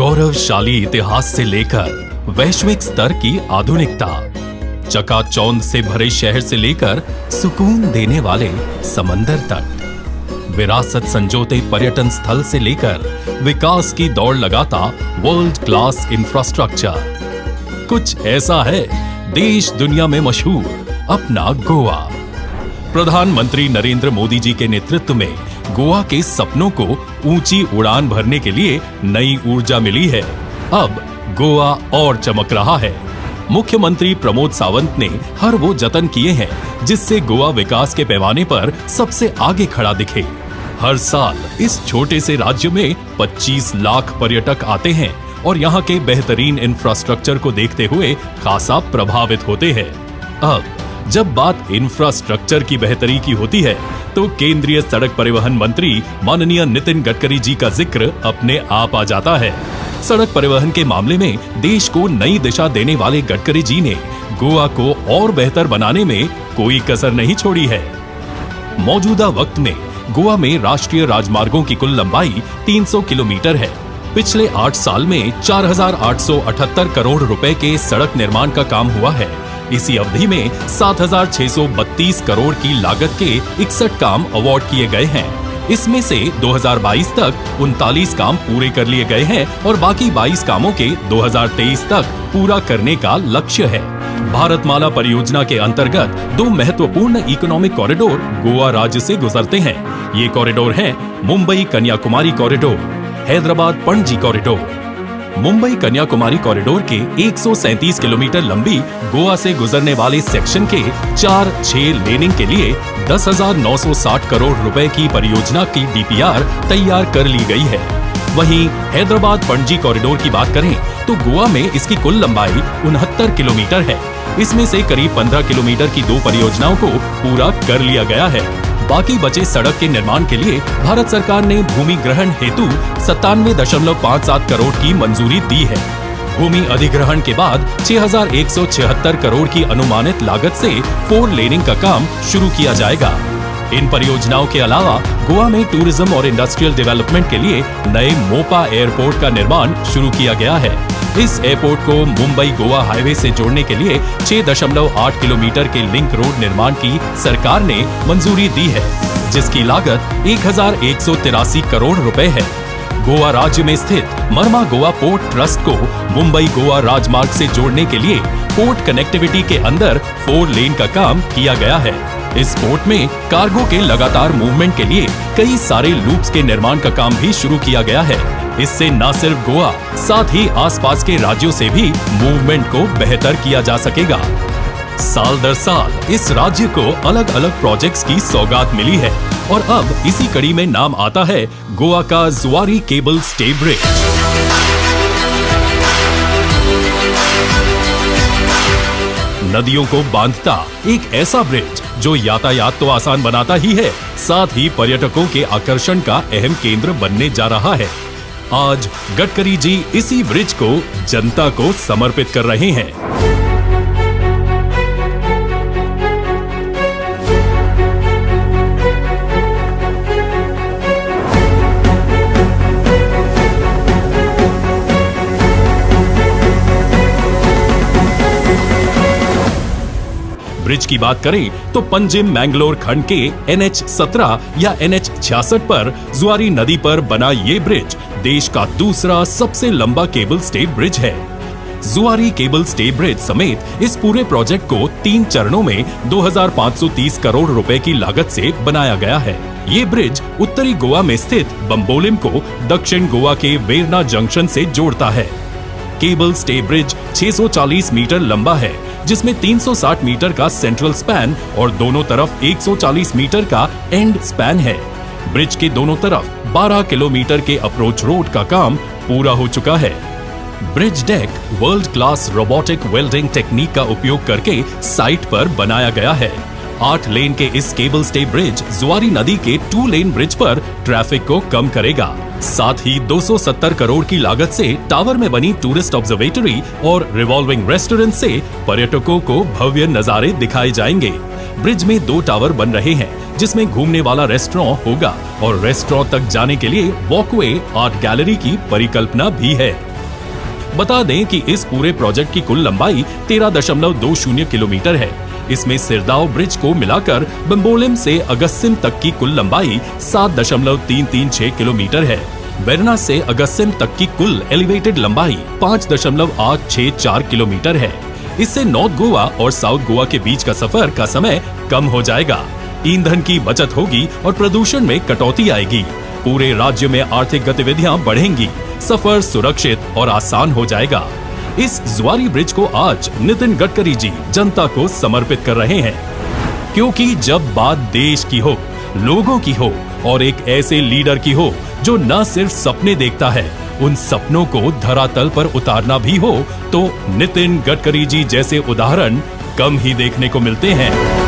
गौरवशाली इतिहास से लेकर वैश्विक स्तर की आधुनिकता, चकाचौंध से भरे शहर से लेकर सुकून देने वाले समंदर तक, विरासत संजोते पर्यटन स्थल से लेकर विकास की दौड़ लगाता वर्ल्ड क्लास इंफ्रास्ट्रक्चर, कुछ ऐसा है देश दुनिया में मशहूर अपना गोवा। प्रधानमंत्री नरेंद्र मोदी जी के नेतृत्व में गोवा के सपनों को ऊंची उड़ान भरने के लिए नई ऊर्जा मिली है। अब गोवा और चमक रहा है। मुख्यमंत्री प्रमोद सावंत ने हर वो जतन किए हैं जिससे गोवा विकास के पैमाने पर सबसे आगे खड़ा दिखे। हर साल इस छोटे से राज्य में 25 लाख पर्यटक आते हैं और यहाँ के बेहतरीन इंफ्रास्ट्रक्चर को देखते हुए खासा प्रभावित होते हैं। अब जब बात इंफ्रास्ट्रक्चर की बेहतरी की होती है तो केंद्रीय सड़क परिवहन मंत्री माननीय नितिन गडकरी जी का जिक्र अपने आप आ जाता है। सड़क परिवहन के मामले में देश को नई दिशा देने वाले गडकरी जी ने गोवा को और बेहतर बनाने में कोई कसर नहीं छोड़ी है। मौजूदा वक्त में गोवा में राष्ट्रीय राजमार्गों की कुल लंबाई 300 किलोमीटर है। पिछले 8 साल में 4,878 करोड़ रुपए के सड़क निर्माण का काम हुआ है। इसी अवधि में 7,632 करोड़ की लागत के 61 काम अवार्ड किए गए हैं। इसमें से 2022 तक 39 काम पूरे कर लिए गए हैं और बाकी 22 कामों के 2023 तक पूरा करने का लक्ष्य है। भारतमाला परियोजना के अंतर्गत 2 महत्वपूर्ण इकोनॉमिक कॉरिडोर गोवा राज्य से गुजरते हैं। ये कॉरिडोर हैं Mumbai Kanyakumari corridor, Hyderabad Panaji corridor. Mumbai Kanyakumari corridor के 137 किलोमीटर लंबी गोवा से गुजरने वाले सेक्शन के 4-6 लेनिंग के लिए 10,960 करोड़ रुपए की परियोजना की डीपीआर तैयार कर ली गई है। वहीं हैदराबाद पणजी कॉरिडोर की बात करें तो गोवा में इसकी कुल लंबाई 69 किलोमीटर है। इसमें से करीब 15 किलोमीटर की 2 परियोजनाओं को पूरा कर लिया गया है। बाकी बचे सड़क के निर्माण के लिए भारत सरकार ने भूमि ग्रहण हेतु 97.57 करोड़ की मंजूरी दी है। भूमि अधिग्रहण के बाद 6,176 करोड़ की अनुमानित लागत से 4 लेनिंग का काम शुरू किया जाएगा। इन परियोजनाओं के अलावा गोवा में टूरिज्म और इंडस्ट्रियल डेवलपमेंट के लिए नए मोपा एयरपोर्ट का निर्माण शुरू किया गया है। इस एयरपोर्ट को मुंबई गोवा हाईवे से जोड़ने के लिए 6.8 किलोमीटर के लिंक रोड निर्माण की सरकार ने मंजूरी दी है, जिसकी लागत 1,183 करोड़ रुपए है। गोवा राज्य में स्थित मरमा गोवा पोर्ट ट्रस्ट को मुंबई गोवा राजमार्ग से जोड़ने के लिए पोर्ट कनेक्टिविटी के अंदर 4 लेन का काम किया गया है। इस पोर्ट में कार्गो के लगातार मूवमेंट के लिए कई सारे लूप्स के निर्माण का काम भी शुरू किया गया है। इससे न सिर्फ गोवा, साथ ही आसपास के राज्यों से भी मूवमेंट को बेहतर किया जा सकेगा। साल दर साल इस राज्य को अलग अलग प्रोजेक्ट्स की सौगात मिली है और अब इसी कड़ी में नाम आता है गोवा का जुआरी केबल स्टे ब्रिज। नदियों को बांधता एक ऐसा ब्रिज जो यातायात तो आसान बनाता ही है, साथ ही पर्यटकों के आकर्षण का अहम केंद्र बनने जा रहा है। आज गडकरी जी इसी ब्रिज को जनता को समर्पित कर रहे हैं। ब्रिज की बात करें तो पंजिम मैंगलोर खंड के NH 17 या NH 66 पर जुआरी नदी पर बना ये ब्रिज देश का दूसरा सबसे लंबा केबल स्टे ब्रिज है। जुआरी केबल स्टे ब्रिज समेत इस पूरे प्रोजेक्ट को 3 चरणों में 2,530 करोड़ रुपए की लागत से बनाया गया है। ये ब्रिज उत्तरी गोवा में स्थित बम्बोलिम को दक्षिण गोवा के वेरना जंक्शन से जोड़ता है। केबल स्टे ब्रिज 640 मीटर लंबा है, जिसमें 360 मीटर का सेंट्रल स्पैन और दोनों तरफ 140 मीटर का एंड स्पैन है। ब्रिज के दोनों तरफ 12 किलोमीटर के अप्रोच रोड का काम पूरा हो चुका है। Bridge deck world class robotic welding technique का उपयोग करके साइट पर बनाया गया है। 8 लेन के इस केबल स्टे ब्रिज जुआरी नदी के 2 लेन ब्रिज पर ट्रैफिक को कम करेगा। साथ ही 270 करोड़ की लागत से टावर में बनी टूरिस्ट ऑब्जर्वेटरी और रिवॉल्विंग रेस्टोरेंट से पर्यटकों को भव्य नजारे दिखाए जाएंगे। ब्रिज में 2 टावर बन रहे हैं, जिसमें घूमने वाला रेस्टोरेंट होगा और रेस्टोरेंट तक जाने के लिए वॉकवे आर्ट गैलरी की परिकल्पना भी है। बता दें कि इस पूरे प्रोजेक्ट की कुल लंबाई 13.20 किलोमीटर है। इसमें सिरदाव ब्रिज को मिलाकर बम्बोलिम से अगस्सिम तक की कुल लंबाई 7.336 किलोमीटर है। वेरना से अगस्सिम तक की कुल एलिवेटेड लंबाई 5.864 किलोमीटर है। इससे नॉर्थ गोवा और साउथ गोवा के बीच का सफर का समय कम हो जाएगा, ईंधन की बचत होगी और प्रदूषण में कटौती आएगी। पूरे राज्य में आर्थिक गतिविधियां बढ़ेंगी, सफर सुरक्षित और आसान हो जाएगा। इस जुआरी ब्रिज को आज नितिन गडकरी जी जनता को समर्पित कर रहे हैं, क्योंकि जब बात देश की हो, लोगों की हो और एक ऐसे लीडर की हो जो न सिर्फ सपने देखता है, उन सपनों को धरातल पर उतारना भी हो, तो नितिन गडकरी जी जैसे उदाहरण कम ही देखने को मिलते हैं।